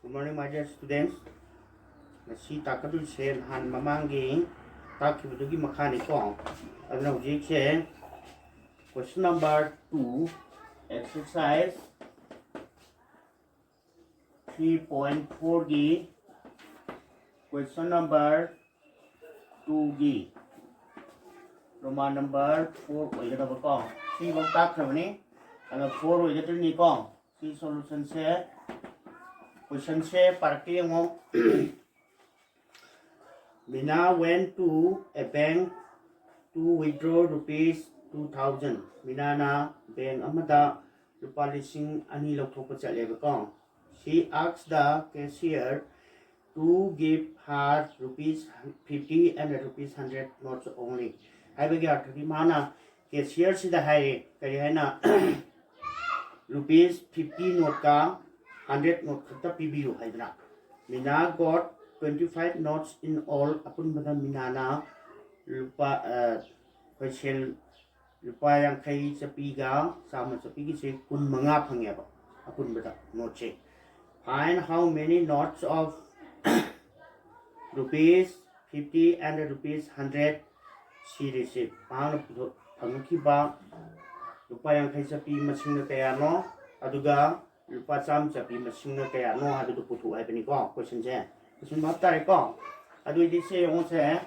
Good morning, my dear students. Ngasi takadulse han mamangi takibudagi makhani ko. Aduna hujikse question number 2, exercise 3.4 gi question number 2 gi Roman number 4 oigadaba ko. Si bang takrabani ana 4 oigadani ko. Si solution se question se party ngo Mina went to a bank to withdraw rupees 2,000. Mina na bank amada lupa lising ani lauthopa chaleba ko. She asked the cashier to give her rupees 50 and rupees 100 notes only. I began to mana cashier sida hai kari hai na rupees 50 note ka 100 note khata pibiyu haidna. Mina got 25 notes in all. Apun bada minana lupa question lupa yang kai sapiga sama sapigi se kun manga phangeba. Apun bada note che. Find how many notes of rupees 50 and rupees 100 she received. Paano phangki ba lupa yang kai sapi masing na kaya no aduga lupa cham sapi masing na kaya no hadu putu ai bani ko question je. Question mark tare ko adu di se on se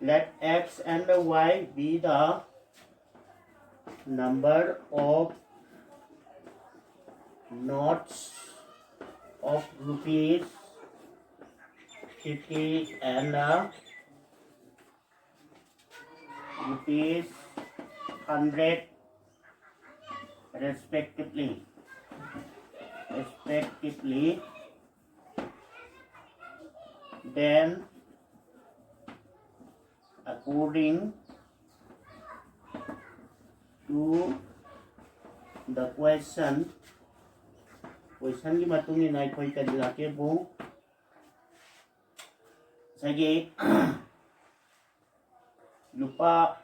let x and y be the number of notes of rupees 50 and rupees 100 respectively. Then according to the question ki matung ni nai koi kadila ke bo sagi lupa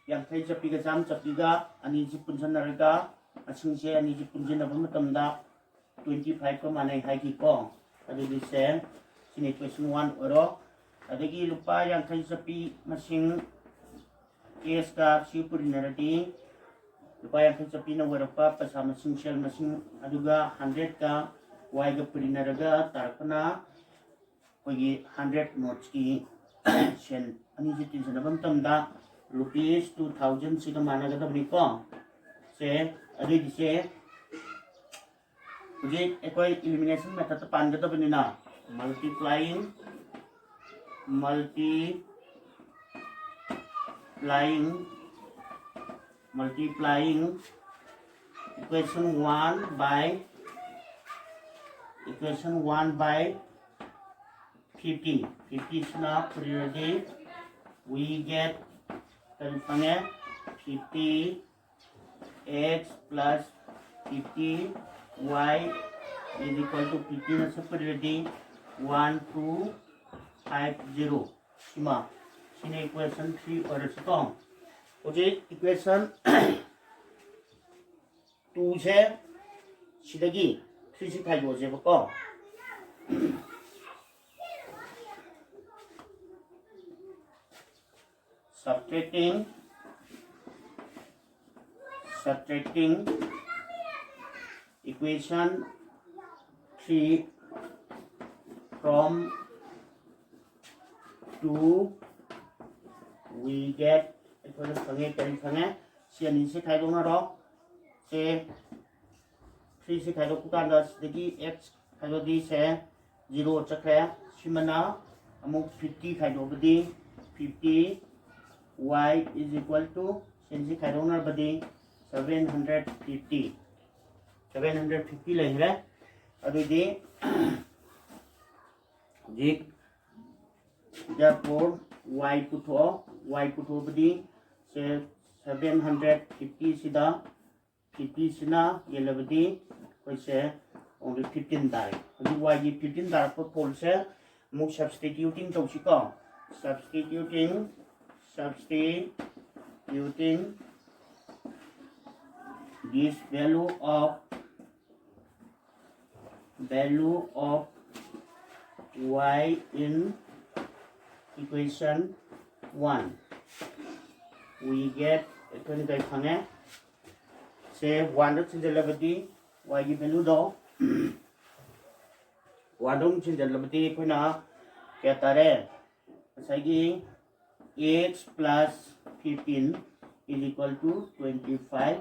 yang kai chapi ga jam chapi ga ani ji punjan naraga asing se ani ji punjan na matam da 25 ko manai hai ki ko adu di se sini question 1 oro adagi lupa yang kai sapi masing case ka sipuri narati lupa yang kai sapi na warapa pasa masing shell masing aduga 100 ka y ga puri naraga tarpana kogi 100 notes ki shen ani ji tin sana bam tam da rupees 2000 sida mana ga tabni ko se adi di se Jadi, ekoi elimination method to pan gata bani na multiplying equation 1 by 50 is now priority we get 50 x plus 50 y is equal to 50 na superiority 1250 sima sini equation 3 or so oje equation 2 se sidagi 3 si khai go je ko subtracting equation 3 from 2 we get equation sange kari sange sian se khai dong na ro se 3 se khai do ku kan da sidagi x khai do di se 0 chakre simana amuk 50 khai do badi 50 y is equal to sian se khai dong na badi 750 lehe adu di jik therefore y putho badi se 750 sida 50 sina yelabadi koi se only 15 dai adu y gi 15 dar ko pol se muk substituting to siko substituting this value of value of y in equation 1 we get 20 khang say 1 được singularity y की value đó 1 dong singularity khoi na kya tare sai ki x plus 15 is equal to 25.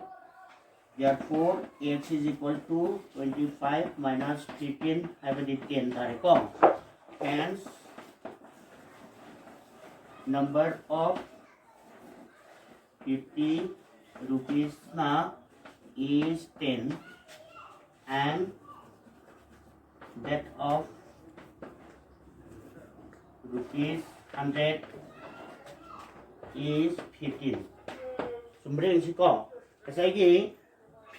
Therefore, x is equal to 25 minus 15 have a 10 tareko. Hence, number of 50 rupees na is 10 and that of rupees 100 is 15. Sumber si ko. Kasi ki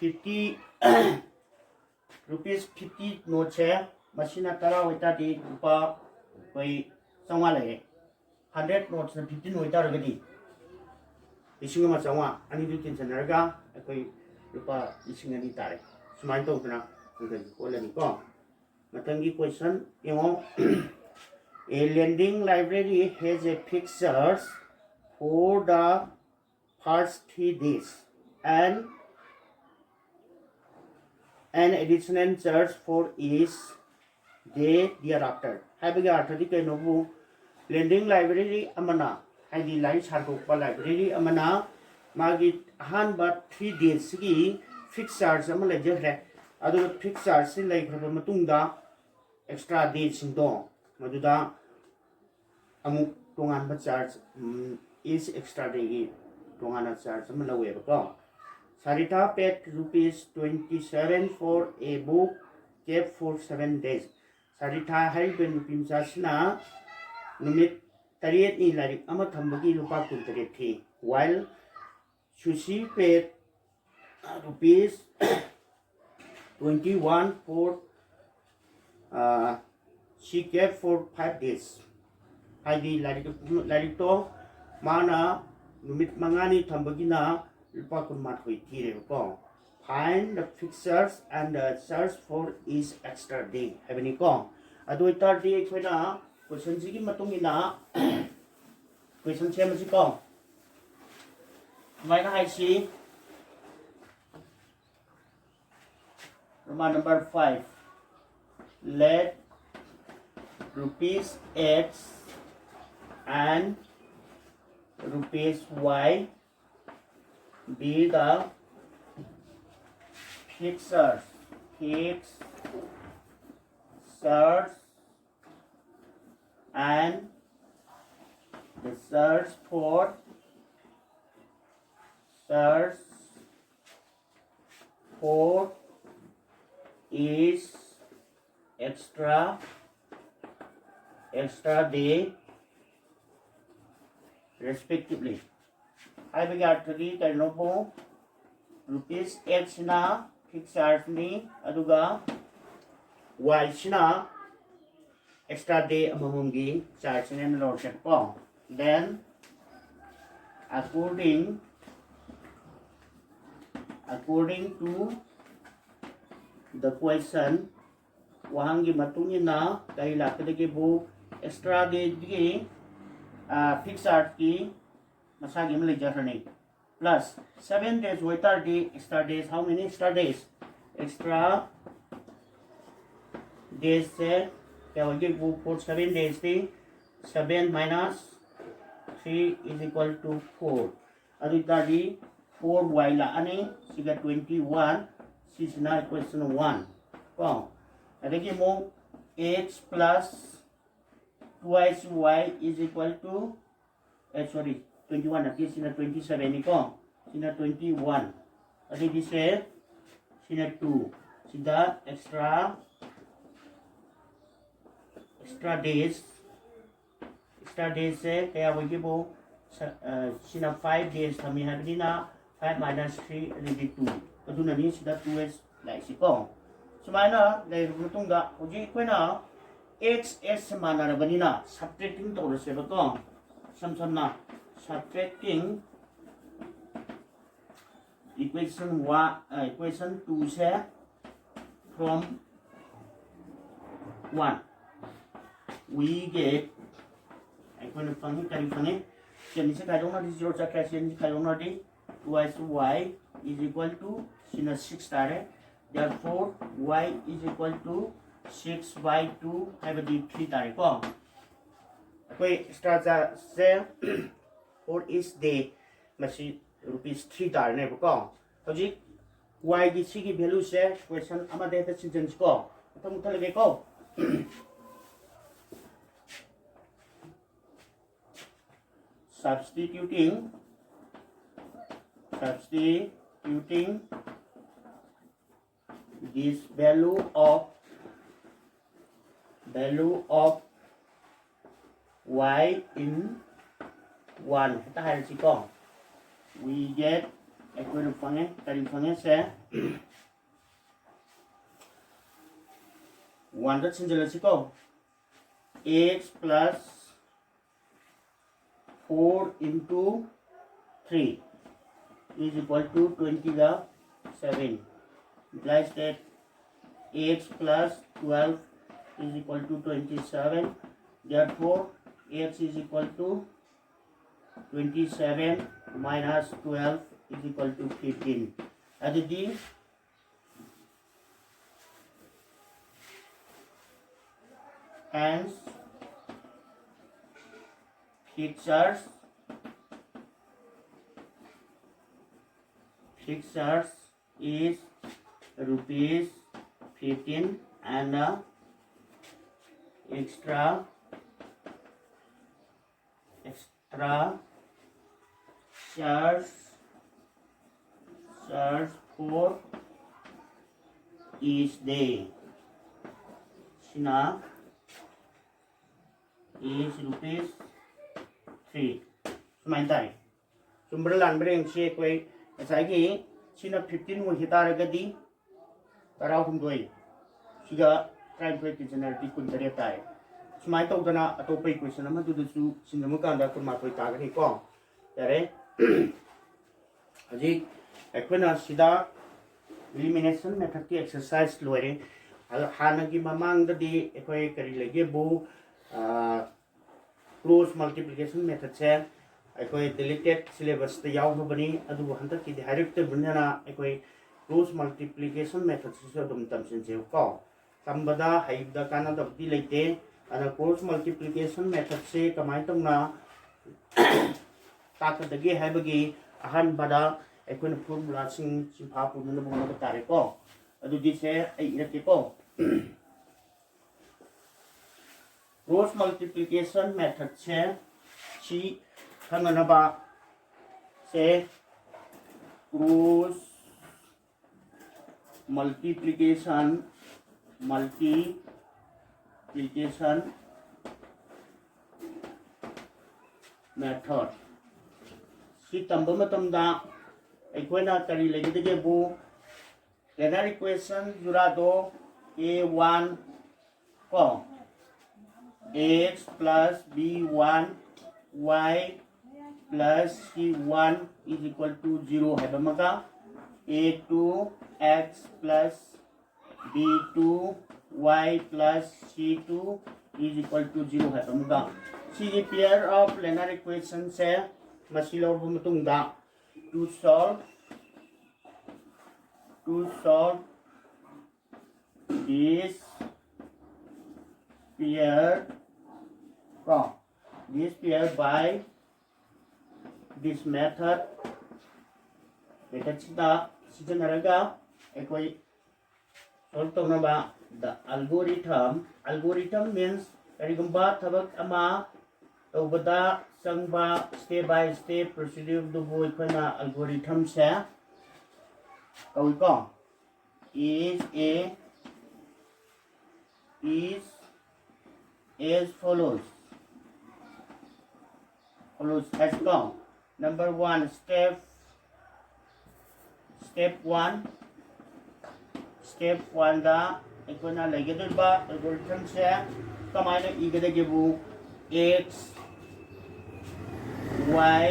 50 rupees 50 note se machine tara hoita di rupa koi sangwa le 100 notes na 50 hoita ragadi ising ma sangwa ani du tin sanarga koi rupa ising ani tare sumai to na ngai ko le ni ko matangi question yo a lending library has a fixed charge for the first 3 days and an additional charge for each day thereafter. Having arthadi kai nobu lending library amana haidi lai sarokpa library amana magi han ba 3 days gi fixed charge ama lai jare adu fixed charge se lai khaba matungda extra days singdo maduda amu tongan ba charge is extra day gi tongana charge ama lawe ba Sarita paid rupees 27 for a book kept for 7 days. Sarita hariben rupimsa sina numit tariet ni larik ama thambagi rupa kuntaret thi. While Sushi paid rupees 21 for she kept for 5 days. Haidi larik to mana numit mangani thambagi na Lupa kun mat hui tire ko. Find the fixtures and the search for each extra day. Have any ko? Adu itar day koi na question sigi matung ina question che masi ko. Mai na hai si. Roman number 5. Let rupees x and rupees y be the fixtures and the search for is extra day respectively. I began to read the novel rupees x na fixed ni aduga y na extra day amamumgi charge ni load check po. Then according to the question wahangi matungin na kay lakadagi bu extra day di fixed ki masagi malijarani plus 7 days waiter day extra days how many extra days se kya hogi for 7 days thi 7 minus 3 is equal to 4 adu tadi 4y la ani siga 21 sisna equation 1 ko adagi mo x plus twice y is equal to 21 at least sina 27 ni ko sina 21 at least sina 2 sida extra days se kaya wagi po sina 5 days kami habili na 5 minus 3 already 2 aduna ni sida 2s like si ko sumana dai rutunga uji ko na xs mana rabani na subtracting to se ba ko samsam na subtracting equation 2 से from 1 we get ไอ้คนฟังให้กันฟังให้เช่นนี้ใช้การลงมาที่0จากแค่เช่นนี้การลงมาที่ twice y is equal to 6 ตาร์ therefore y is equal to 6 by 2ให้เป็น3ตาร์ก็ไป start จากเซล for each day มาสิ rupees 3 ตาร์เนี่ยก็เขาจิ y ที่สิ่ง value เซ question อามาเดต้าสิ่งนี้ก็ทั้งหมดเลยก็ substituting this value of y in 1 ta hai chi ko we get equal function se 1 ta chin jala chi ko x plus 4 into 3 is equal to 27 implies that x plus 12 is equal to 27 therefore x is equal to 27 minus 12 is equal to 15 adidi hence fixtures is rupees 15 and extra charge for each day Sina is rupees 3 sumai tai sumberlan breng che koi sai gi Sina 15 wo hitara gadi tarau hum doi siga try koi generality kun tare tai sumai to dana atopai question ama du su sinama kanda kun ma koi ta ga ni ko yare aji ekona sida elimination method ki exercise loire hana gi mamang da di ekoi kari lege bu cross multiplication method se ekoi deleted syllabus te yaw bani adu hanta ki direct bunana ekoi cross multiplication method se dum tamsin je ko tambada haibda kana da di leite ana cross multiplication method se kamai tongna ta ka dage haibagi ahan bada ekoi formula sing simpha purna bungna tare ko adu di se ai irake ko cross multiplication method se chi hanganaba se cross multiplication method si tamba matamda aikoina kari legidege bu linear equation jurado a1 ko x plus b1 y plus c1 is equal to 0 hai bamaga a2 x plus b2 y plus c2 is equal to 0 hai bamaga c pair of linear equation se masilo bumutung da to solve this pair by this method sida sijanaraga ekoi solve tongna ba the algorithm means karigumba thabak ama tawbada sangba step by step procedure du boy khana algorithm se koi ko is as follows as go number 1 step 1 da ekona legedul ba algorithm se kamaina igede gebu x y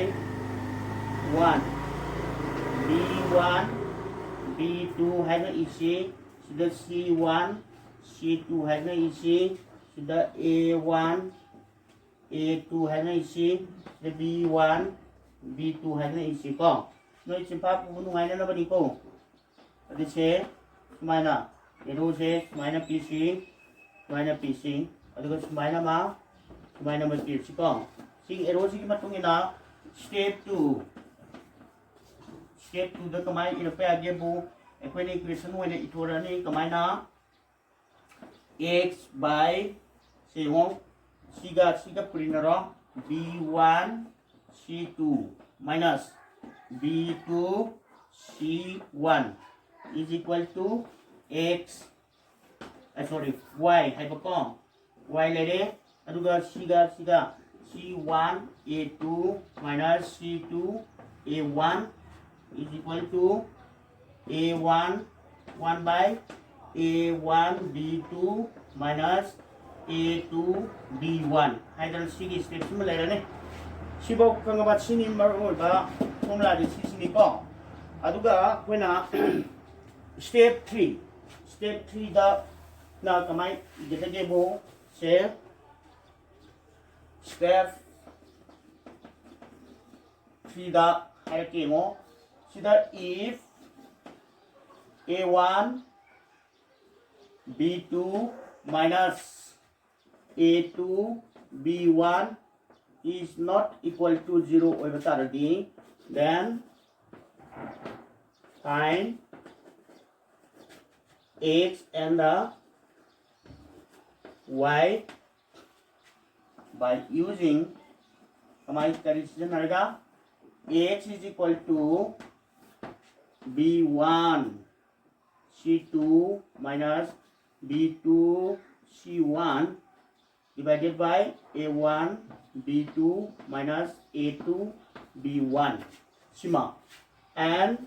1 b1 b2 haina isi sida c1 C2 하나 이시 시다 A1 A2 하나 이시 시다 B1 B2 하나 이시 거 너희 지금 밥 부분 ngoài nó đi cô đi xe mai nè để xe mai nó PC 어디가 mai nó má mai nó mới PC con 시 에로 시 matungina step 2 step 2 đó kamai irope age bu equation equation mo ne itorani kamai na x by c1 siga purinaro b1 c2 minus b2 c1 is equal to x sorry y hay ba ko y lede aduga siga c1 a2 minus c2 a1 is equal to a1 1 by a1 b2 minus a2 b1 하이들 시기 스텝 심을 내려네 15 강가바 신인 말을 봐 폼라지 시시니까 아두가 왜나 스텝 3다 나 그만 이제 되게 뭐 스텝 3다 할게 뭐 시다 if a1 b2 minus a2 b1 is not equal to 0 over taradi then find x and the y by using x is equal to b1 c2 minus b2 c1 divided by a1 b2 minus a2 b1 sima and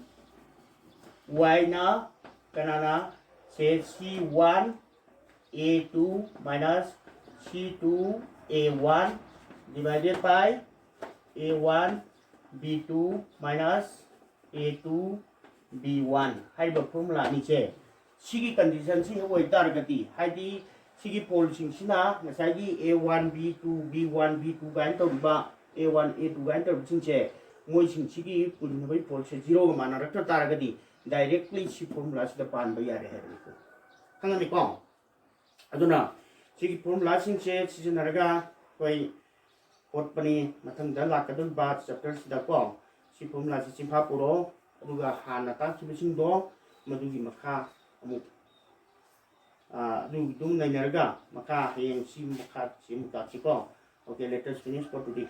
y na kanana say c1 a2 minus c2 a1 divided by a1 b2 minus a2 b1 하이버 포뮬라 니체 시기 컨디션 시 호에 따르겠디 하이디 시기 폴싱시나 나사기 a1 b2 b1 b2 가인 또바 a1 a2 가인 또 진체 모이싱 시기 뿌리는 폴세 0가 만나서 따르겠디 directly 시 포뮬라 시다 반도 야래 해리고 하나니까 아두나 시기 포뮬라 싱체 시즌하가 거의 potpani mathangda lakadun ba chapter sida ko si formula si simha puro aduga hana ta chibising do madugi makha amu du dum nainarga makha hayeng si makha si muta chiko okay let us finish for today